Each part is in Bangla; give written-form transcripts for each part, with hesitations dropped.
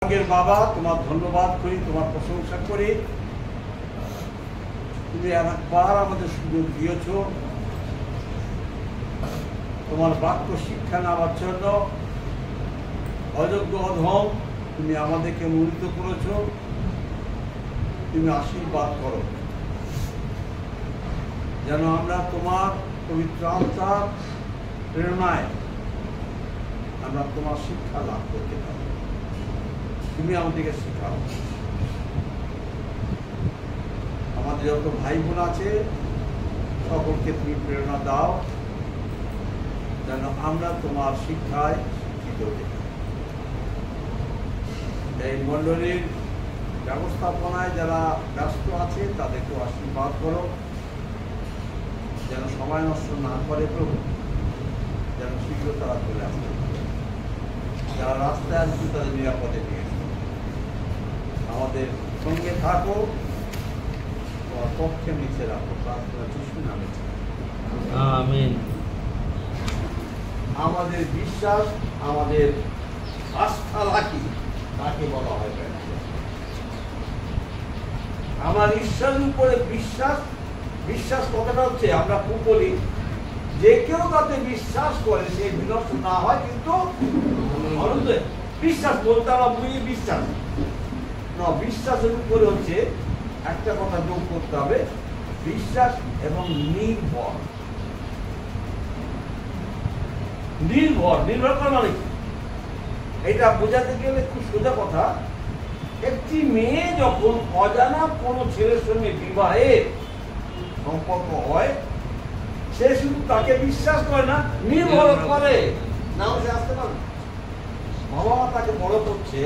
বাবা, তোমার ধন্যবাদ করি, তোমার প্রশংসা করি। তুমি একবার আমাদের সুযোগ দিয়েছ তোমার বাক্য শিক্ষা নেওয়ার জন্য। অযোগ্য অধম তুমি আমাদেরকে মুক্ত করেছ। তুমি আশীর্বাদ করো যেন আমরা তোমার পবিত্র আত্মার প্রেরণায় আমরা তোমার শিক্ষা লাভ করতে পারি। তুমি আমাদেরকে শেখাও। আমাদের যত ভাই বোন আছে সকলকে তুমি প্রেরণা দাও যেন আমরা তোমার শিক্ষায় শিক্ষিত হই। এই মণ্ডলীর ব্যবস্থাপনায় যারা ব্যস্ত আছে তাদেরকে আশীর্বাদ করো যেন সময় নষ্ট না করে প্রভু, যেন শীঘ্র তারা চলে আসে। যারা রাস্তায় আসবে তাদের নিরাপদে নিয়ে আমাদের সঙ্গে থাকো, তোমার পক্ষে নিচে রাখো। প্রার্থনা যিশু নামে আমিন। আমাদের বিশ্বাস, আমাদের আস্থা রাখি তাকে বলা হয় আমার ঈশ্বরের উপরে বিশ্বাস। বিশ্বাস কথাটা হচ্ছে আমরা খুব বলি যে কেউ তাতে বিশ্বাস করে সে বিনষ্ট না হয় কিন্তু বিশ্বাস বলতে আমরা বুঝি বিশ্বাস না। বিশ্বাসের উপরে হচ্ছে একটা কথা যোগ করতে হবে, বিশ্বাস এবং নির্ভর। নির্ভর নির্ভর করা মানে কি? এটা বোঝাতে গেলে খুব সোজা কথা। একটি মেয়ে যখন অজানা কোনো ছেলের সঙ্গে বিবাহের সম্পর্ক হয় সে শুধু তাকে বিশ্বাস করে না, নির্ভর করে। না সে আসতে পারে, বাবা মা তাকে বড় করছে,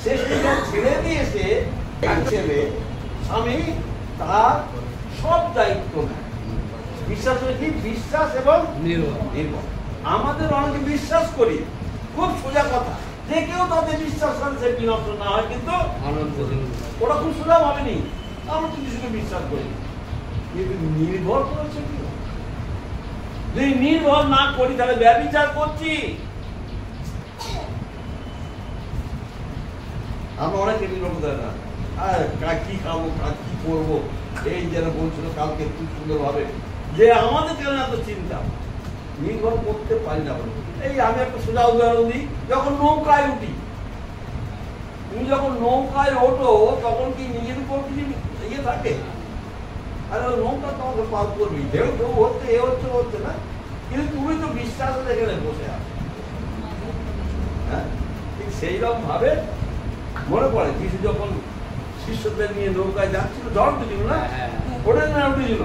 সে সেটা ছেড়ে দিয়েছে। এক ছেলে স্বামী তার সব দায়িত্ব নেয়। বিশ্বাস হচ্ছে কি? বিশ্বাস এবং নির্ভর। আমাদের অনেকে বিশ্বাস করি, খুব সোজা কথা, যে কেউ তাদের বিশ্বাস করে সে বিনষ্ট না হয় কিন্তু ওরা খুব সোজা ভাবেনি। আমরা তো কিছুকে বিশ্বাস করি, কিন্তু নির্ভর করেছে কি? যদি নির্ভর না করি তাহলে ব্যভিচার করছি। আমরা অনেকে নির্ভর করতে না, কি খাবো, কি করবো, এই যেন বলছিল কালকে খুব সুন্দর ভাবে যে আমাদের কেন এত চিন্তা। নির্ভর করতে পারি না। এই আমি একটা সোজা উদাহরণ দিই, যখন নৌকায় উঠি, তুমি যখন নৌকায় ওঠো তখন কি নিজের উপর কিছু ইয়ে থাকে? আর নৌকা তোমাকে পার করবি, ঢেউ ঢেউ হচ্ছে, এ হচ্ছে হচ্ছে না, কিন্তু তুমি তো বিশ্বাস এখানে বসে আছো। হ্যাঁ, ঠিক সেইরকম ভাবে মনে পড়ে যিশু যখন শিষ্যদের নিয়ে নৌকায় যাচ্ছিল, ঝড় উঠেছিল না, ওটা না উঠেছিল,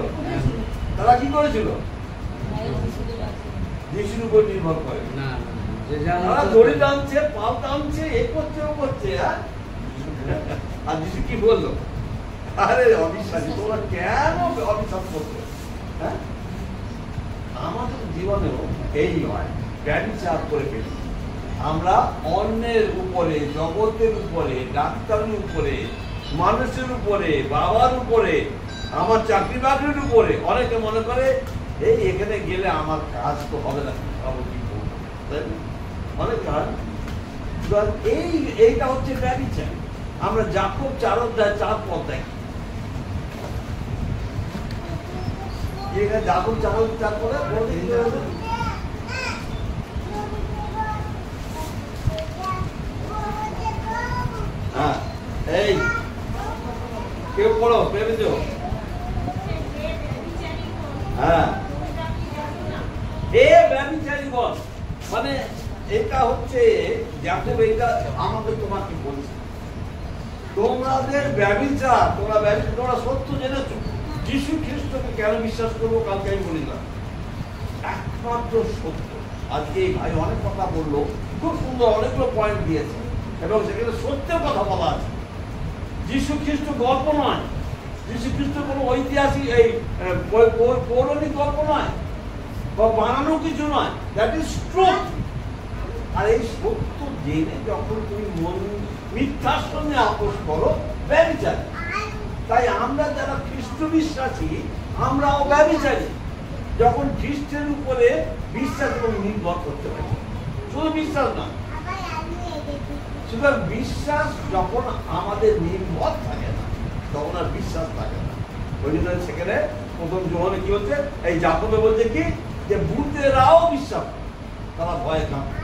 তারা কি করেছিল? যিশুর উপর নির্ভর করে না, দড়ি টানছে, পাল টানছে, এ করছে, ও করছে। আর যিশু কি বললো? আরে অবিশ্বাসী, তোমরা কেন অবিশ্বাস করছো? হ্যাঁ, আমাদের জীবনেও এই নয়, ব্যভিচার করে ফেলি আমরা অন্যের উপরে, জগতের উপরে, ডাক্তারের উপরে, মানুষের উপরে, বাবার উপরে, আমার চাকরি বাকরির উপরে। অনেকে মনে করে এই এখানে গেলে আমার কাজ তো হবে না, অনেক এইটা হচ্ছে ব্যভিচার। আমরা যাকব 4 অধ্যায় 4 পদ দেখি, যাকব 4 পদে হ্যাঁ, এই কেউ পড়ো ভেবেছ? হ্যাঁ, ব্যভিচারীগণ মানে এটা হচ্ছে যাকব, এটা আমাকে তোমাকে বলছে তোমাদের ব্যভিচার, তোমরা সত্য জেনেছ। যিশু খ্রিস্টকে কেন বিশ্বাস করবো? কালকে আমি বলিলাম একমাত্র সত্য। আজকে এই ভাই অনেক কথা বললো, খুব সুন্দর অনেকগুলো পয়েন্ট দিয়েছে এবং সেখানে সত্যের কথা বলা আছে। যিশু খ্রিস্ট গল্প নয়, যিশু খ্রিস্ট কোনো ঐতিহাসিক এই পৌরাণিক গল্প নয় বা বানানো কিছু নয়, দ্যাট ইজ ট্রুথ। আর এই সত্য জেনে যখন তুমি মিথ্যার সঙ্গে আপোষ করো, ব্যভিচার। তাই আমরা যারা খ্রিস্ট বিশ্বাসী আমরাও ব্যভিচারী, যখন খ্রিস্টের উপরে বিশ্বাস এবং নির্ভর করতে পারি, শুধু বিশ্বাস না। সুতরাং বিশ্বাস যখন আমাদের নির্ভর থাকে না তখন আর বিশ্বাস থাকে না। ওই জন্য সেখানে প্রথম যোহানে কি হচ্ছে, এই যাকবে বলছে কি যে ভূতেরাও বিশ্বাস করে, তারা ভয়ে কাঁপে।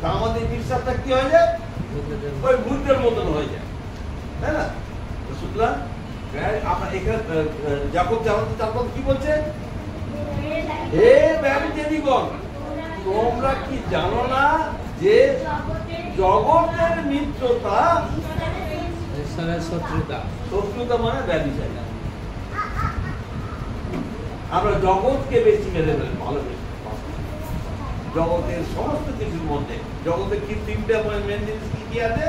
তা আমাদের বিশ্বাসটা কি হয়ে যায়, ওই ভূতের মতন হয়ে যায়, তাই না? সুতরাং আমরা এখানে যাকব তারপর কি বলছে, হে ব্যভিচারীগণ, তোমরা কি জানো না যে জগতের মিত্রতা, শত্রুতা মানে ব্যভিচারী। আমরা জগৎকে বেশি মেরে ফেলি, ভালোবেসি। জগতের সমস্ত কিছুর মধ্যে জগতের কি তিনটা মেন জিনিস কি কি আছে?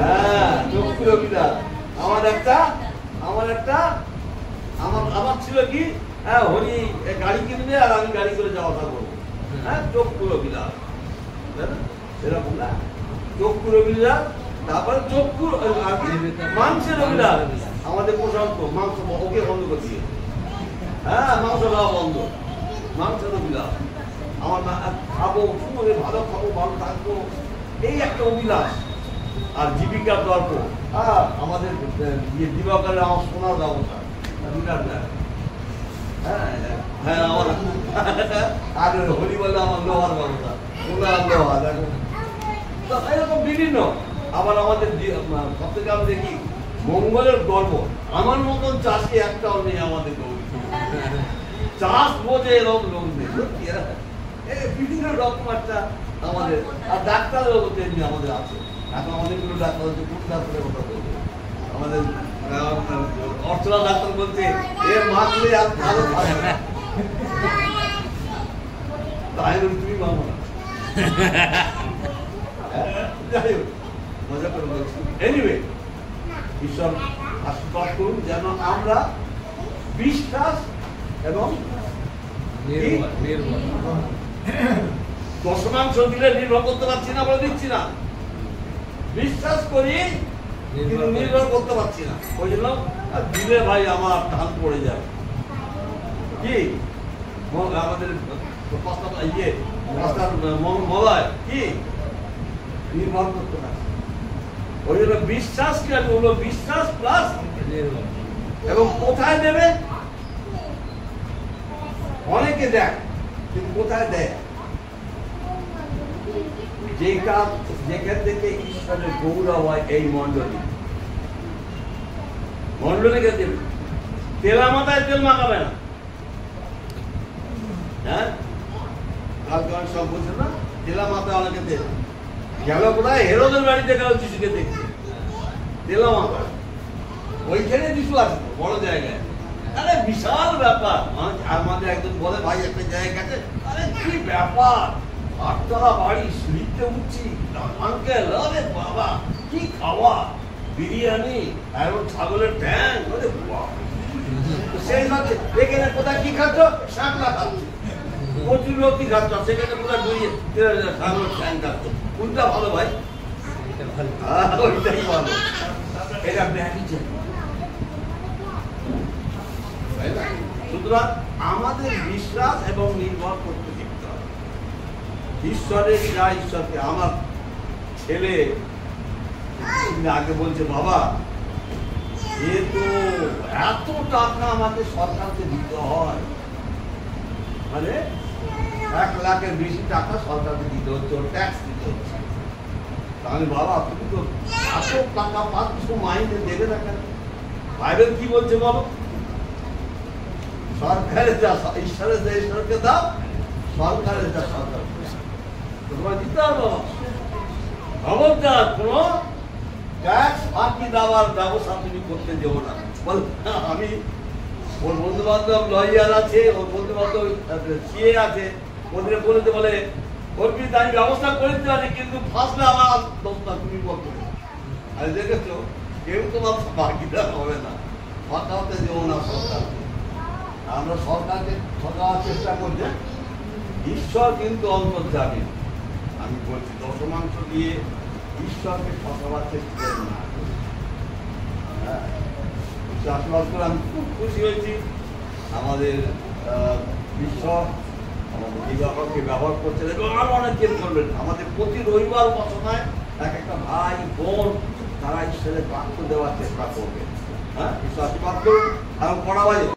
হ্যাঁ, চক্ষু অভিলাষ। আমার ছিল কি, হ্যাঁ হরি গাড়ি কিনবে আর আমি গাড়ি করে যাওয়া আসা করবো, হ্যাঁ চক্ষু অভিলাষ, সেরকম না। চক্ষুর অভিলাষ, তারপরে চক্ষুর মাংসের অভিলাষ। আমাদের প্রশান্ত মাংস ওকে বন্ধ করে দিয়ে, হ্যাঁ মাংস খাওয়া বন্ধ, মাংসের অভিলাষ। আমার খাবো, ভালো খাবো, ভালো থাকবো, এই একটা অভিলাষ। আর জীবিকার দর্প, আমাদের দিবাকারে আমার সোনার ব্যবস্থা, হ্যাঁ আমার আর হোলি বলে আমার লোহার ব্যবস্থা, সোনার লোহা, দেখো এরকম বিভিন্ন। আবার আমাদের সব থেকে আমি দেখি মঙ্গলের গর্ব, আমার মতন চাষি একটাও নেই আমাদের গৌরী, চাষ বোঝে এরকম লোক নেই, বিভিন্ন রকম একটা আমাদের। আর ডাক্তারের তেমনি আমাদের আছে। এখন আমাদের কোনো ডাক্তার হচ্ছে, কোন ডাক্তারের কথা বলবো, আমাদের অর্চনা ডাক্তার বলছে এ মারলে আর ভালো থাকে না, তাই তুমি মানো না। যাই হোক, মজা করে বলছি। এনিওয়ে, ঈশ্বর আশীর্বাদ করুন যেন আমরা বিশ্বাস এবং দশমাংশ দিলে নির্ভর করতে পারছি না, বলে দিচ্ছি না, বিশ্বাস করি কিন্তু নির্ভর করতে পারছি না। ওই জন্য দিলে ভাই আমার টান পড়ে যাবে। কি আমাদের মলয় কি নির্ভর করতে পারছি, ওই জন্য বিশ্বাস কি হলো, বিশ্বাস প্লাস এবং কোথায় দেবে, অনেকে দেয় কিন্তু কোথায় দেয়, যেখান থেকে ঈশ্বরের গৌরব হয় এই মন্ডলীকে দেবে। তেলা মাথায় তেল মাখাবে না, হ্যাঁ কালকে অনেক সব বলছে না, তেলা মাথায় অনেকে দেবে। গেল কোথায়, হেরোদের বাড়িতে গেল যিশুকে দেখতে, তেলা মাথা ওইখানে যিশু আছে বড় জায়গায়। আরে বিশাল ব্যাপার। আমাদের একজন বলে ভাই একটা জায়গা আছে, আরে কি ব্যাপার, 8 তলা বাড়ি, সিঁড়িতে উঠছি, আঙ্কেল আরে বাবা কি খাওয়া, বিরিয়ানি আর ছাগলের ট্যাং, আরে সেই হচ্ছে এখানে কোথায় কি খাচ্ছ, শাকলা খাচ্ছ, প্রচুর লোক কি খাচ্ছ, সেখানে কোথায় ছাগলের ট্যাং খাচ্ছ, কোনটা ভালো ভাই? ওইটাই ভালো। এটা সুতরাং আমাদের বিশ্বাস এবং নির্ভর করতে শিখতে হবে ঈশ্বরের, যা ঈশ্বরকে। আমার ছেলে আগে বলছে, বাবা এ তো এত টাকা আমাকে সরকারকে দিতে হয়, মানে 1 লাখের বেশি টাকা সরকারকে দিতে হচ্ছে, ট্যাক্স দিতে হচ্ছে। তাহলে বাবা তুমি তো এত টাকা পাচ্ছ, মাইনে দেবে না কেন? বাইরের কি বলছে বলো, সরকারের যা ঈশ্বরের যা ঈশ্বরকে দাও, সরকারের যা সরকার তোমার দিতে হবে। খবরদার কোন ট্যাক্স ফাঁকি দেওয়ার ব্যবস্থা তুমি করতে দেবো না। বল আমি, ওর বন্ধু বান্ধব লয়ার আছে, ওর বন্ধু বান্ধব সিএ আছে, ওদের বলতে বলে ওর কিন্তু আমি ব্যবস্থা করে দিতে পারি, কিন্তু ফাঁসলে আমার দোষটা তুমি বলতে। আর দেখেছো কেউ তোমার ভাগিদার হবে না, ফাঁকা হতে দেবো না সরকার। আমরা সরকারকে ঠকাবার চেষ্টা করছি, ঈশ্বর কিন্তু অন্তর্যামী। আমি বলছি দশমাংশ দিয়ে ঈশ্বরকে ঠকাবার চেষ্টা করি না। চাষবাস করে আমি খুব খুশি হয়েছি। আমাদের বিশ্ব আমাদের এই ব্যাপারকে ব্যবহার করছেন এবং আরো অনেক কেন করবেন। আমাদের প্রতি রবিবার উপাসনায় ভাই বোন তারা ঈশ্বরের বাক্য দেওয়ার চেষ্টা করবে। হ্যাঁ, ঈশ্বর আশীর্বাদ করুন। এখন কড়া বাজে।